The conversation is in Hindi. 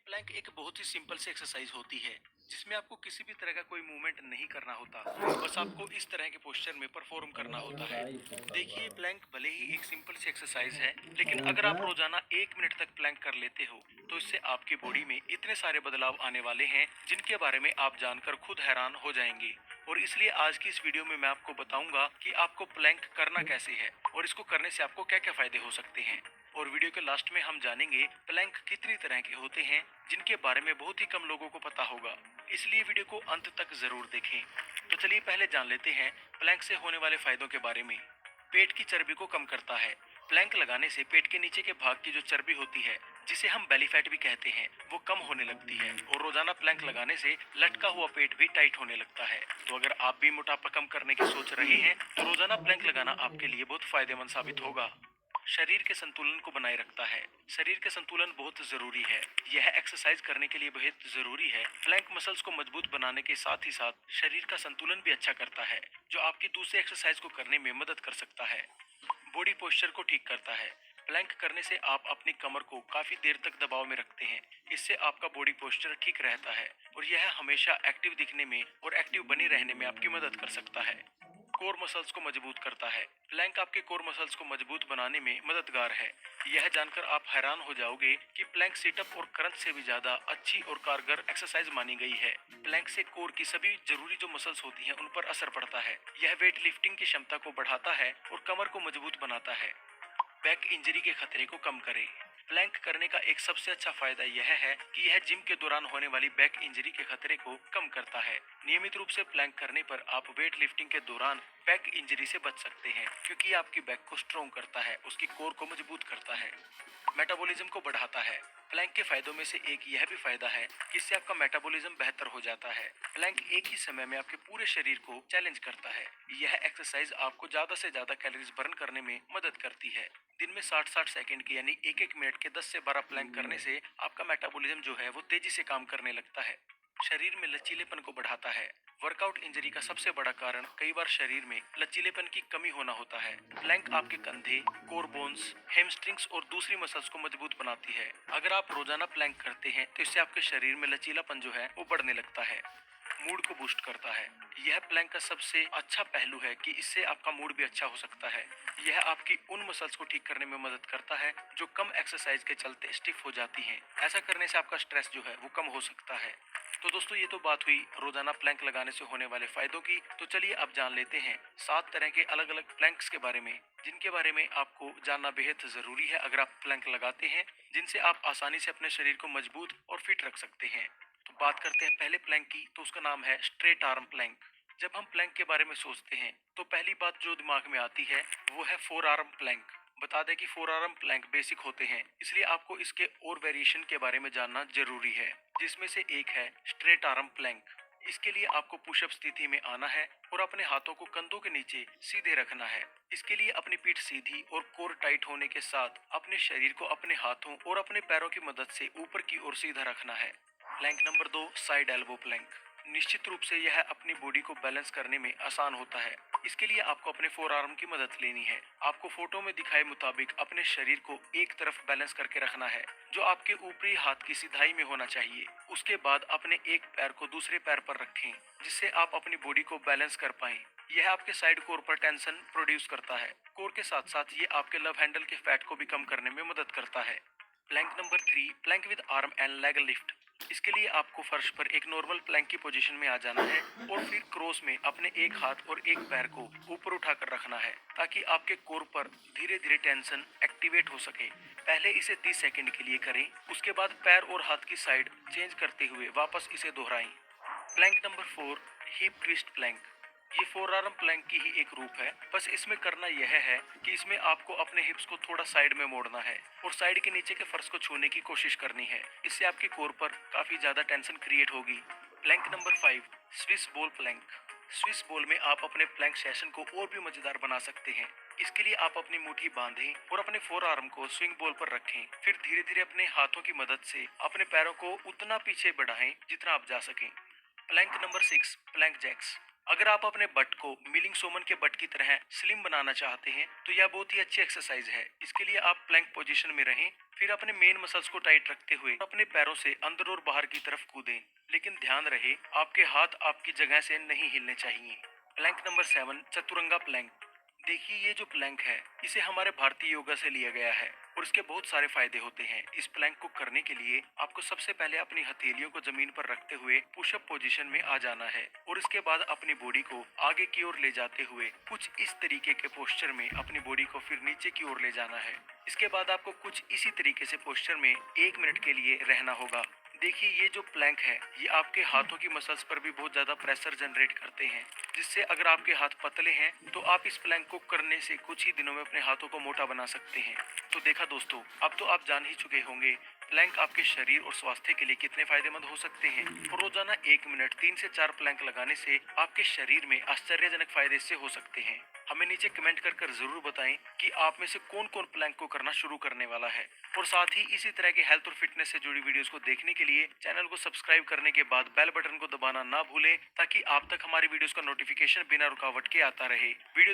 प्लैंक एक बहुत ही सिंपल सी एक्सरसाइज होती है जिसमें आपको किसी भी तरह का कोई मूवमेंट नहीं करना होता। बस आपको इस तरह के पोस्चर में परफॉर्म करना होता है। देखिए, प्लैंक भले ही एक सिंपल सी एक्सरसाइज है, लेकिन अगर आप रोजाना 1 मिनट तक प्लैंक कर लेते हो तो इससे आपकी बॉडी में इतने सारे बदलाव आने वाले हैं जिनके बारे में आप जानकर खुद हैरान हो जाएंगे। और इसलिए आज की इस वीडियो में मैं आपको बताऊंगा कि आपको प्लैंक करना कैसे है और इसको करने से आपको क्या क्या फायदे हो सकते हैं। और वीडियो के लास्ट में हम जानेंगे प्लैंक कितनी तरह के होते हैं जिनके बारे में बहुत ही कम लोगों को पता होगा। इसलिए वीडियो को अंत तक जरूर देखें। तो चलिए पहले जान लेते हैं प्लैंक से होने वाले फायदों के बारे में। पेट की चर्बी को कम करता है। प्लैंक लगाने से पेट के नीचे के भाग की जो चर्बी होती है, जिसे हम बेली फैट भी कहते हैं, वो कम होने लगती है और रोजाना प्लैंक लगाने से लटका हुआ पेट भी टाइट होने लगता है। तो अगर आप भी मोटापा कम करने की सोच रहे हैं तो रोजाना प्लैंक लगाना आपके लिए बहुत फायदेमंद साबित होगा। शरीर के संतुलन को बनाए रखता है। शरीर के संतुलन बहुत जरूरी है। यह एक्सरसाइज करने के लिए बेहद जरूरी है। प्लैंक मसल्स को मजबूत बनाने के साथ ही साथ शरीर का संतुलन भी अच्छा करता है, जो आपकी दूसरी एक्सरसाइज को करने में मदद कर सकता है। बॉडी पोस्चर को ठीक करता है। प्लैंक करने से आप अपनी कमर को काफी देर तक दबाव में रखते हैं। इससे आपका बॉडी पोस्चर ठीक रहता है और यह हमेशा एक्टिव दिखने में और एक्टिव बने रहने में आपकी मदद कर सकता है। कोर मसल्स को मजबूत करता है। प्लैंक आपके कोर मसल्स को मजबूत बनाने में मददगार है। यह जानकर आप हैरान हो जाओगे कि प्लैंक सिटअप और क्रंच से भी ज्यादा अच्छी और कारगर एक्सरसाइज मानी गई है। प्लैंक से कोर की सभी जरूरी जो मसल्स होती हैं उन पर असर पड़ता है। यह वेट लिफ्टिंग की क्षमता को बढ़ाता है और कमर को मजबूत बनाता है। बैक इंजरी के खतरे को कम करें। प्लैंक करने का एक सबसे अच्छा फायदा यह है कि यह जिम के दौरान होने वाली बैक इंजरी के खतरे को कम करता है। नियमित रूप से प्लैंक करने पर आप वेट लिफ्टिंग के दौरान बैक इंजरी से बच सकते हैं, क्योंकि आपकी बैक को स्ट्रोंग करता है, उसकी कोर को मजबूत करता है। मेटाबॉलिज्म को बढ़ाता है। प्लैंक के फायदों में से एक यह भी फायदा है कि इससे आपका मेटाबॉलिज्म बेहतर हो जाता है। प्लैंक एक ही समय में आपके पूरे शरीर को चैलेंज करता है। यह एक्सरसाइज आपको ज्यादा से ज्यादा कैलोरीज बर्न करने में मदद करती है। दिन में 60-60 सेकंड की यानी एक एक मिनट के 10 से 12 प्लैंक करने से आपका मेटाबॉलिज्म जो है वो तेजी से काम करने लगता है। शरीर में लचीलेपन को बढ़ाता है। वर्कआउट इंजरी का सबसे बड़ा कारण कई बार शरीर में लचीलेपन की कमी होना होता है। प्लैंक आपके कंधे, कोर बोन्स, हैमस्ट्रिंग्स और दूसरी मसल्स को मजबूत बनाती है। अगर आप रोजाना प्लैंक करते हैं तो इससे आपके शरीर में लचीलापन जो है वो बढ़ने लगता है। मूड को बूस्ट करता है। यह प्लैंक का सबसे अच्छा पहलू है कि इससे आपका मूड भी अच्छा हो सकता है। यह आपकी उन मसल्स को ठीक करने में मदद करता है जो कम एक्सरसाइज के चलते स्टिफ हो जाती हैं। ऐसा करने से आपका स्ट्रेस जो है वो कम हो सकता है। तो दोस्तों, ये तो बात हुई रोजाना प्लैंक लगाने से होने वाले फायदों की। तो चलिए अब जान लेते हैं 7 तरह के अलग अलग प्लैंक्स के बारे में, जिनके बारे में आपको जानना बेहद जरूरी है अगर आप प्लैंक लगाते हैं, जिनसे आप आसानी से अपने शरीर को मजबूत और फिट रख सकते हैं। तो बात करते हैं पहले प्लैंक की, तो उसका नाम है स्ट्रेट आर्म प्लैंक। जब हम प्लैंक के बारे में सोचते हैं तो पहली बात जो दिमाग में आती है वो है फोर आर्म प्लैंक। बता दें कि फोर आर्म प्लैंक बेसिक होते हैं, इसलिए आपको इसके और वेरिएशन के बारे में जानना जरूरी है, जिसमें से एक है स्ट्रेट आर्म प्लैंक। इसके लिए आपको पुशअप स्थिति में आना है और अपने हाथों को कंधों के नीचे सीधे रखना है। इसके लिए अपनी पीठ सीधी और कोर टाइट होने के साथ अपने शरीर को अपने हाथों और अपने पैरों की मदद से ऊपर की ओर सीधा रखना है। Plank number 2, side elbow plank. निश्चित रूप से यह अपनी बॉडी को बैलेंस करने में आसान होता है। इसके लिए आपको अपने फोर आर्म की मदद लेनी है। आपको फोटो में दिखाए मुताबिक अपने शरीर को एक तरफ बैलेंस करके रखना है, जो आपके ऊपरी हाथ की सिधाई में होना चाहिए। उसके बाद अपने एक पैर को दूसरे पैर पर रखें, जिससे आप अपनी बॉडी को बैलेंस कर पाएं। यह आपके साइड कोर पर टेंशन प्रोड्यूस करता है। कोर के साथ साथ ये आपके लव हैंडल के फैट को भी कम करने में मदद करता है। Plank number 3, plank with arm and leg lift. इसके लिए आपको फर्श पर एक नॉर्मल प्लैंक की पोजीशन में आ जाना है और फिर क्रॉस में अपने एक हाथ और एक पैर को ऊपर उठाकर रखना है, ताकि आपके कोर पर धीरे धीरे टेंशन एक्टिवेट हो सके। पहले इसे 30 सेकंड के लिए करें, उसके बाद पैर और हाथ की साइड चेंज करते हुए वापस इसे दोहराएं। Plank number 4, hip twist plank. ये फोर आर्म प्लैंक की ही एक रूप है, बस इसमें करना यह है कि इसमें आपको अपने हिप्स को थोड़ा साइड में मोड़ना है और साइड के नीचे के फर्श को छूने की कोशिश करनी है। इससे आपकी कोर पर काफी ज्यादा टेंशन क्रिएट होगी। Plank number 5, Swiss ball plank. Swiss ball में आप अपने प्लैंक सेशन को और भी मजेदार बना सकते हैं। इसके लिए आप अपनी मुट्ठी बांधें और अपने फोर आर्म को स्विंग बॉल पर रखें। फिर धीरे धीरे अपने हाथों की मदद से अपने पैरों को उतना पीछे बढ़ाएं जितना आप जा सकें। Plank number 6, plank jacks. अगर आप अपने बट को मिलिंग सोमन के बट की तरह स्लिम बनाना चाहते हैं तो यह बहुत ही अच्छी एक्सरसाइज है। इसके लिए आप प्लैंक पोजीशन में रहें, फिर अपने मेन मसल्स को टाइट रखते हुए अपने पैरों से अंदर और बाहर की तरफ कूदें। लेकिन ध्यान रहे आपके हाथ आपकी जगह से नहीं हिलने चाहिए। Plank number 7, chaturanga plank. देखिए ये जो प्लैंक है इसे हमारे भारतीय योगा से लिया गया है और इसके बहुत सारे फायदे होते हैं। इस प्लैंक को करने के लिए आपको सबसे पहले अपनी हथेलियों को जमीन पर रखते हुए पुशअप पोजीशन में आ जाना है और इसके बाद अपनी बॉडी को आगे की ओर ले जाते हुए कुछ इस तरीके के पोस्चर में अपनी बॉडी को फिर नीचे की ओर ले जाना है। इसके बाद आपको कुछ इसी तरीके से पोस्चर में 1 मिनट के लिए रहना होगा। देखिए ये जो प्लैंक है ये आपके हाथों की मसल्स पर भी बहुत ज्यादा प्रेशर जनरेट करते हैं, जिससे अगर आपके हाथ पतले हैं तो आप इस प्लैंक को करने से कुछ ही दिनों में अपने हाथों को मोटा बना सकते हैं। तो देखा दोस्तों, अब तो आप जान ही चुके होंगे प्लैंक आपके शरीर और स्वास्थ्य के लिए कितने फायदेमंद हो सकते हैं। और रोजाना 1 मिनट 3 से 4 प्लैंक लगाने से आपके शरीर में आश्चर्यजनक फायदे इससे हो सकते हैं। हमें नीचे कमेंट कर जरूर बताएं कि आप में से कौन कौन प्लैंक को करना शुरू करने वाला है। और साथ ही इसी तरह के हेल्थ और फिटनेस से जुड़ी वीडियोस को देखने के लिए चैनल को सब्सक्राइब करने के बाद बेल बटन को दबाना ना भूलें, ताकि आप तक हमारी वीडियोस का नोटिफिकेशन बिना रुकावट के आता रहे। वीडियो